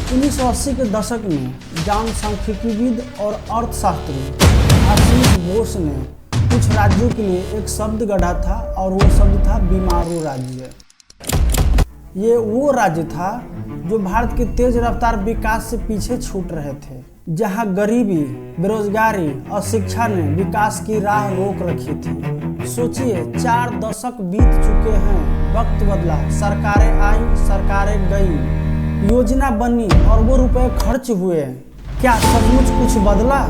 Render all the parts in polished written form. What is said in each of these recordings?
1980 के दशक में जनसांख्यिकीविद और अर्थशास्त्री आशीष बोस ने कुछ राज्यों के लिए एक शब्द गढ़ा था और वो शब्द था बीमारू राज्य। ये वो राज्य था जो भारत के तेज रफ्तार विकास से पीछे छूट रहे थे, जहां गरीबी, बेरोजगारी और शिक्षा ने विकास की राह रोक रखी थी। सोचिए, 4 दशक बीत चुके हैं, वक्त बदला, सरकारें आई, सरकारें गई, योजना बनी और वो रुपए खर्च हुए। क्या सचमुच कुछ बदला?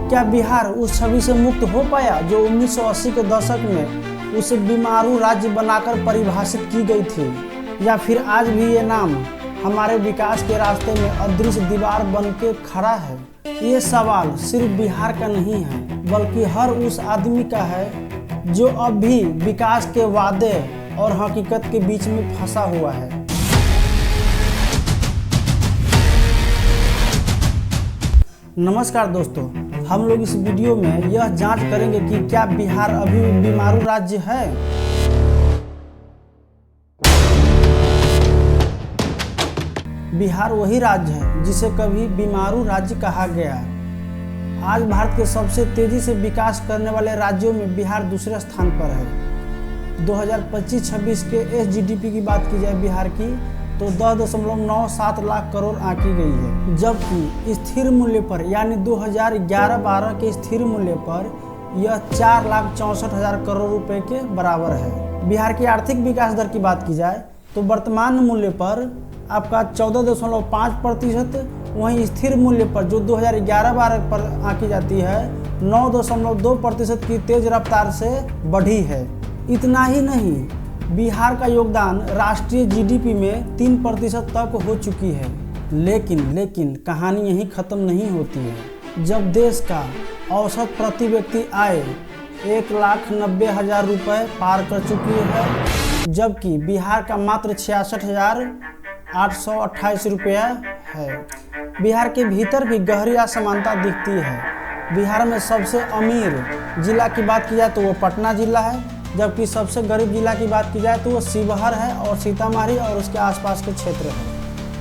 क्या बिहार उस छवि से मुक्त हो पाया जो 1980 के दशक में उसे बीमारू राज्य बनाकर परिभाषित की गई थी? या फिर आज भी ये नाम हमारे विकास के रास्ते में अदृश्य दीवार बन के खड़ा है? ये सवाल सिर्फ बिहार का नहीं है, बल्कि हर उस आदमी का है जो अब भी विकास के वादे और हकीकत के बीच में फंसा हुआ है। नमस्कार दोस्तों, हम लोग इस वीडियो में यह जांच करेंगे कि क्या बिहार अभी बीमारू राज्य है। बिहार वही राज्य है जिसे कभी बीमारू राज्य कहा गया। आज भारत के सबसे तेजी से विकास करने वाले राज्यों में बिहार दूसरे स्थान पर है। 2025-26 के SGDP की बात की जाए बिहार की तो 10.97 लाख करोड़ आंकी गई है, जबकि स्थिर मूल्य पर यानी 2011-12 के स्थिर मूल्य पर यह 4,64,000 करोड़ रुपए के बराबर है। बिहार की आर्थिक विकास दर की बात की जाए तो वर्तमान मूल्य पर आपका 14.5%, वहीं स्थिर मूल्य पर जो 2011-12 पर आंकी जाती है 9.2% की तेज रफ्तार से बढ़ी है। इतना ही नहीं, बिहार का योगदान राष्ट्रीय GDP में 3% तक हो चुकी है। लेकिन कहानी यहीं ख़त्म नहीं होती है। जब देश का औसत प्रति व्यक्ति आय 1,90,000 रुपये पार कर चुकी है, जबकि बिहार का मात्र 66,828 रुपया है। बिहार के भीतर भी गहरी असमानता दिखती है। बिहार में सबसे अमीर जिला की बात की जाए तो वो पटना जिला है, जबकि सबसे गरीब जिला की बात की जाए तो वो शिवहर है और सीतामढ़ी और उसके आसपास के क्षेत्र है।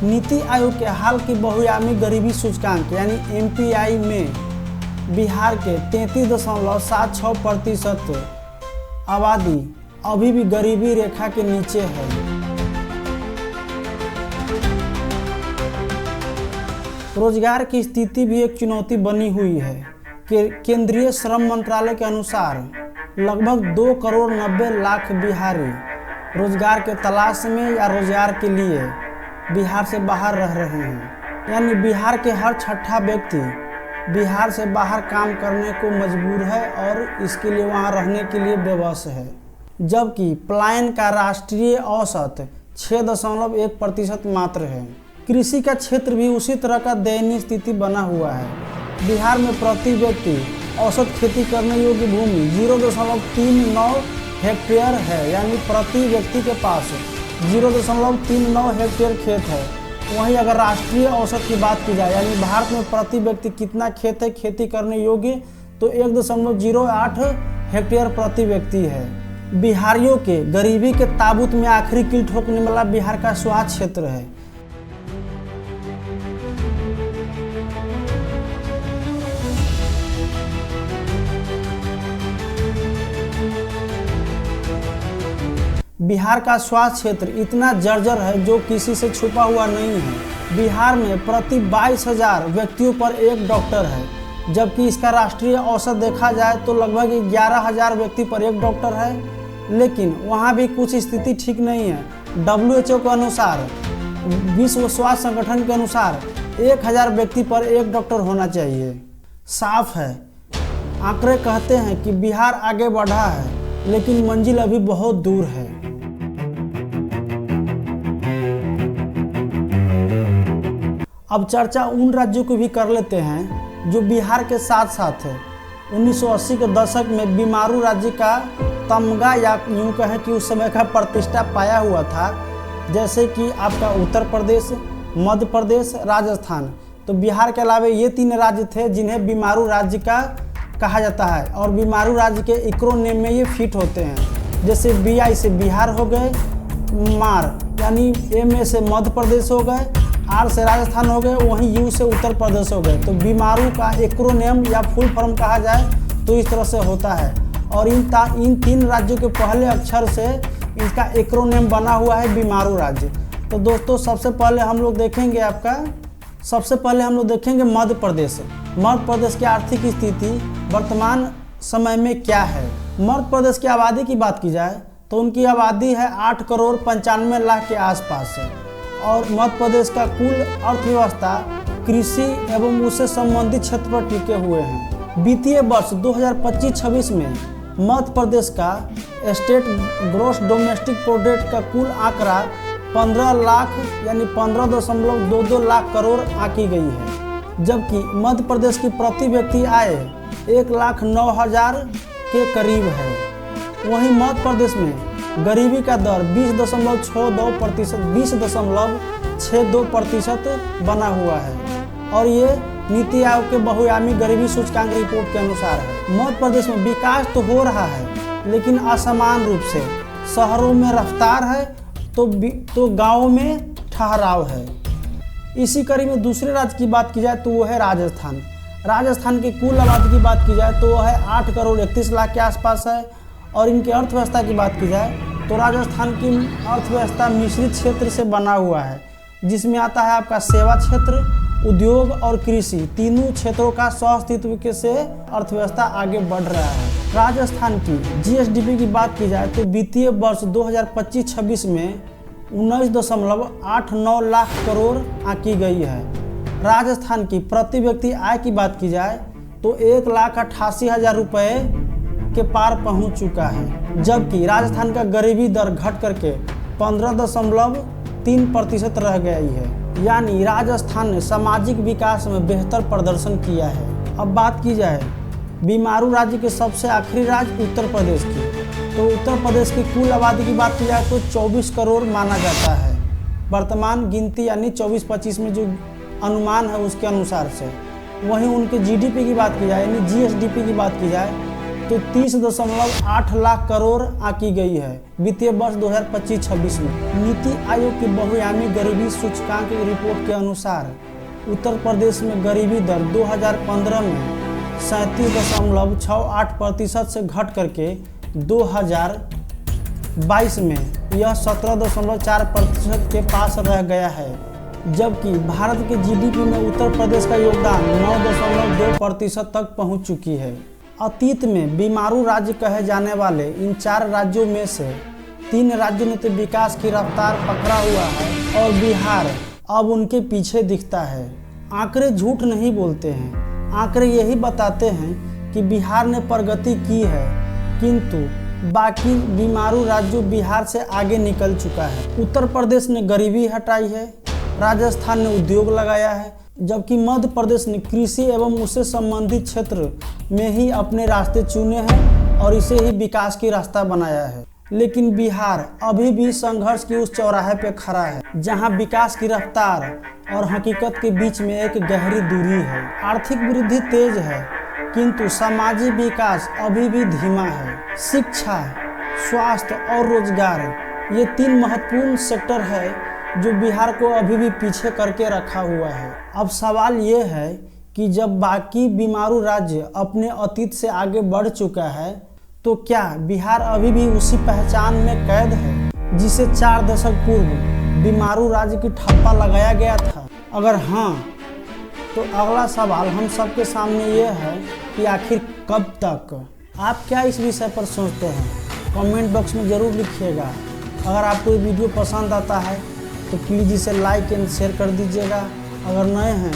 नीति आयोग के हाल की बहुआयामी गरीबी सूचकांक यानी MPI में बिहार के 33.76% आबादी अभी भी गरीबी रेखा के नीचे है। रोजगार की स्थिति भी एक चुनौती बनी हुई है। केंद्रीय श्रम मंत्रालय के अनुसार लगभग 2,90,00,000 बिहारी रोजगार के तलाश में या रोजगार के लिए बिहार से बाहर रह रहे हैं। यानी बिहार के हर छठा व्यक्ति बिहार से बाहर काम करने को मजबूर है और इसके लिए वहां रहने के लिए बेबस है। जबकि पलायन का राष्ट्रीय औसत 6.1% मात्र है। कृषि का क्षेत्र भी उसी तरह का दयनीय स्थिति बना हुआ है। बिहार में प्रति व्यक्ति औसत खेती करने योग्य भूमि 0.39 हेक्टेयर है, यानी प्रति व्यक्ति के पास 0.39 हेक्टेयर खेत है। वहीं अगर राष्ट्रीय औसत की बात की जाए यानी भारत में प्रति व्यक्ति कितना खेत है खेती करने योग्य, तो 1.08 हेक्टेयर प्रति व्यक्ति है। बिहारियों के गरीबी के ताबूत में आखिरी कील ठोकने वाला बिहार का स्वास्थ्य क्षेत्र है। बिहार का स्वास्थ्य क्षेत्र इतना जर्जर है जो किसी से छुपा हुआ नहीं है। बिहार में प्रति 22,000 व्यक्तियों पर एक डॉक्टर है, जबकि इसका राष्ट्रीय औसत देखा जाए तो लगभग 11,000 व्यक्ति पर एक डॉक्टर है। लेकिन वहाँ भी कुछ स्थिति ठीक नहीं है। WHO के अनुसार, विश्व स्वास्थ्य संगठन के अनुसार 1,000 व्यक्ति पर एक डॉक्टर होना चाहिए। साफ है, आंकड़े कहते हैं कि बिहार आगे बढ़ा है, लेकिन मंजिल अभी बहुत दूर है। अब चर्चा उन राज्यों की भी कर लेते हैं जो बिहार के साथ साथ है 1980 के दशक में बीमारू राज्य का तमगा या यूं कहें कि उस समय का प्रतिष्ठा पाया हुआ था, जैसे कि आपका उत्तर प्रदेश, मध्य प्रदेश, राजस्थान। तो बिहार के अलावा ये 3 राज्य थे जिन्हें बीमारू राज्य का कहा जाता है और बीमारू राज्य के एक्रोनेम में ये फिट होते हैं। जैसे BI से बिहार हो गए, मार यानी MA से मध्य प्रदेश हो गए, आर से राजस्थान हो गए, वहीं यू से उत्तर प्रदेश हो गए। तो बीमारू का एक्रोनियम या फुल फॉर्म कहा जाए तो इस तरह से होता है। और इन 3 राज्यों के पहले अक्षर से इसका एक्रोनियम बना हुआ है बीमारू राज्य। तो दोस्तों सबसे पहले हम लोग देखेंगे मध्य प्रदेश। मध्य प्रदेश की आर्थिक स्थिति वर्तमान समय में क्या है। मध्य प्रदेश की आबादी की बात की जाए तो उनकी आबादी है 8,95,00,000 के आसपास है। और मध्य प्रदेश का कुल अर्थव्यवस्था कृषि एवं उससे संबंधित क्षेत्र पर टिके हुए हैं। वित्तीय वर्ष 2025-26 में मध्य प्रदेश का स्टेट ग्रॉस डोमेस्टिक प्रोडक्ट का कुल आंकड़ा 15 लाख यानी 15.22 लाख करोड़ आंकी गई है। जबकि मध्य प्रदेश की प्रति व्यक्ति आय 1,09,000 के करीब है। वहीं मध्य प्रदेश में गरीबी का दर 20.62% बना हुआ है। और ये नीति आयोग के बहुआयामी गरीबी सूचकांक रिपोर्ट के अनुसार है। मध्य प्रदेश में विकास तो हो रहा है लेकिन असमान रूप से। शहरों में रफ्तार है तो गांवों में ठहराव है। इसी कड़ी में दूसरे राज्य की बात की जाए तो वो है राजस्थान। राजस्थान की कुल आबादी की बात की जाए तो वो है 8,31,00,000 के आसपास है। और इनकी अर्थव्यवस्था की बात की जाए तो राजस्थान की अर्थव्यवस्था मिश्रित क्षेत्र से बना हुआ है, जिसमें आता है आपका सेवा क्षेत्र, उद्योग और कृषि। तीनों क्षेत्रों का सहअस्तित्व से अर्थव्यवस्था आगे बढ़ रहा है। राजस्थान की जीएसडीपी की बात की जाए तो वित्तीय वर्ष 2025-26 में 19.89 लाख करोड़ आंकी गई है। राजस्थान की प्रति व्यक्ति आय की बात की जाए तो 1,88,000 रुपये के पार पहुंच चुका है। जबकि राजस्थान का गरीबी दर घट करके 15.3% रह गई है। यानी राजस्थान ने सामाजिक विकास में बेहतर प्रदर्शन किया है। अब बात की जाए बीमारू राज्य के सबसे आखिरी राज्य उत्तर प्रदेश की, तो उत्तर प्रदेश की कुल आबादी की बात की जाए तो 24 करोड़ माना जाता है। वर्तमान गिनती यानी 24-25 में जो अनुमान है उसके अनुसार से। वहीं उनके जीडीपी की बात की जाए यानी जीएसडीपी की बात की जाए तो 30.8 लाख करोड़ आंकी गई है वित्तीय वर्ष 2025-26 में। नीति आयोग की बहुआयामी गरीबी सूचकांक की रिपोर्ट के अनुसार उत्तर प्रदेश में गरीबी दर 2015 में 37.68% से घट करके 2022 में यह 17.4% के पास रह गया है। जबकि भारत के जीडीपी में उत्तर प्रदेश का योगदान 9.2% तक पहुंच चुकी है। अतीत में बीमारू राज्य कहे जाने वाले इन 4 राज्यों में से 3 राज्यों ने तो विकास की रफ्तार पकड़ा हुआ है और बिहार अब उनके पीछे दिखता है। आंकड़े झूठ नहीं बोलते हैं, आंकड़े यही बताते हैं कि बिहार ने प्रगति की है, किंतु बाकी बीमारू राज्यों बिहार से आगे निकल चुका है। उत्तर प्रदेश ने गरीबी हटाई है, राजस्थान ने उद्योग लगाया है, जबकि मध्य प्रदेश ने कृषि एवं उससे संबंधित क्षेत्र में ही अपने रास्ते चुने हैं और इसे ही विकास की रास्ता बनाया है। लेकिन बिहार अभी भी संघर्ष की उस चौराहे पे खड़ा है जहां विकास की रफ्तार और हकीकत के बीच में एक गहरी दूरी है। आर्थिक वृद्धि तेज है किंतु सामाजिक विकास अभी भी धीमा है। शिक्षा, स्वास्थ्य और रोजगार ये 3 महत्वपूर्ण सेक्टर है जो बिहार को अभी भी पीछे करके रखा हुआ है। अब सवाल ये है कि जब बाकी बीमारू राज्य अपने अतीत से आगे बढ़ चुका है तो क्या बिहार अभी भी उसी पहचान में कैद है जिसे 4 दशक पूर्व बीमारू राज्य की ठप्पा लगाया गया था? अगर हाँ तो अगला सवाल हम सबके सामने ये है कि आखिर कब तक? आप क्या इस विषय पर सोचते हैं? कमेंट बॉक्स में ज़रूर लिखिएगा। अगर आपको ये वीडियो पसंद आता है तो प्लीज़ इसे लाइक एंड शेयर कर दीजिएगा। अगर नए हैं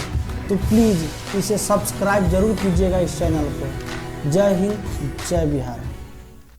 तो प्लीज़ इसे सब्सक्राइब जरूर कीजिएगा इस चैनल को। जय हिंद, जय बिहार।